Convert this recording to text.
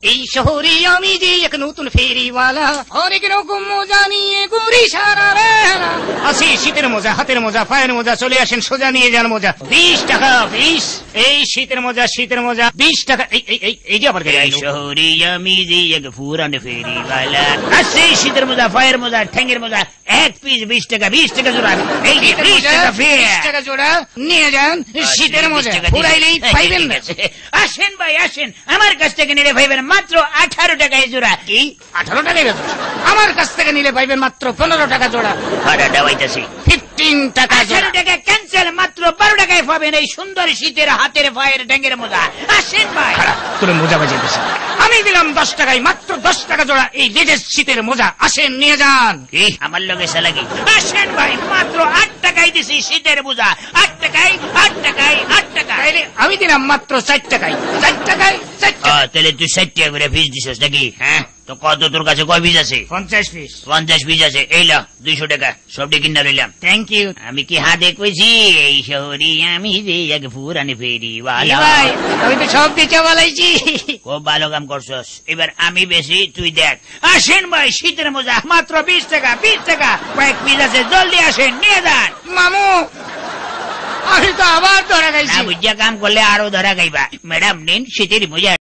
এই শহরে আমি যে এক নতুন ফেরিওয়ালা, হরেক রকম মোজা নিয়ে ঘুরি সারা বেলা। আসি শীতের মোজা, হাতের মোজা, পায়ের মোজা, চলে আসেন সোজা নিয়ে যান মোজা 20 টাকা 20। এই শীতের মোজা 20 টাকা। এই যে আবার এই শহরে আমি যে এক পুরান ফেরিওয়ালা, আসি শীতের মোজা, পায়ের মোজা, ঠ্যাঙ্গের মোজা, এক পিস 20 টাকা, 20 টাকা জোড়া। এই যে 20 টাকা ফের 20 টাকা জোড়া নিয়ে যান শীতের মোজা, পুরাইলেই পাইবেন না। আসেন ভাই আসেন, আমার কাছ থেকে নিলে পাইবেন মাত্র 18 টাকায় জোড়া। কি 18 টাকায় বেচো? আমার কাছ থেকে নিলে পাইবেন মাত্র 15 টাকা জোড়া। ভাড়া দেওয়াইতেছি 15 টাকা জোড়া। 18 টাকা ক্যান্সেল, মাত্র 12 টাকায় পাবেন এই সুন্দর শীতের হাতের পায়ের ঠ্যাঙ্গের মোজা। আসেন ভাই। তোর মোজা বাজিয়েছে, আমি দিলাম 10 টাকায়, মাত্র 10 টাকা জোড়া এই লেটেস্ট শীতের মোজা। আসেন নিয়ে যান। কি আমার লগে সালাকি? আসেন ভাই, মাত্র 8 টাকায় দিছি শীতের মোজা। 8 টাকায় 8 টাকায় 8 টাকা। তাইলে আমি দিলাম মাত্র 4 টাকায়, 4 টাকায় 4 টাকা। তাহলে তুই 60 টাকা করে ফিস দিছিস নাকি? হ্যাঁ, তো কত তোর কাছে কয় পিস আছে? 50 পিস। 50 পিস আছে। এই ল 200 টাকা, সবটি কিনা লইলাম। Thank you. আমি কি হাতে কইছি এই শহরে আমি যে এক পুরানি ফেরিওয়ালা। ভাই আমি তো সব দিতে বলাইছি। খুব ভালো কাম করছস। এবার আমি বেশি, তুই দেখ। আসেন ভাই, শীতের মোজা মাত্র 20 টাকা 20 টাকা। কয়েক পিস আছে, জলদি আসেন নিয়ে যান। মামু আমি তো আবার ধরা না খাইছি। বুঝা কাম করলে আরো ধরা খাইবা। ম্যাডাম নিন শীতের মোজা।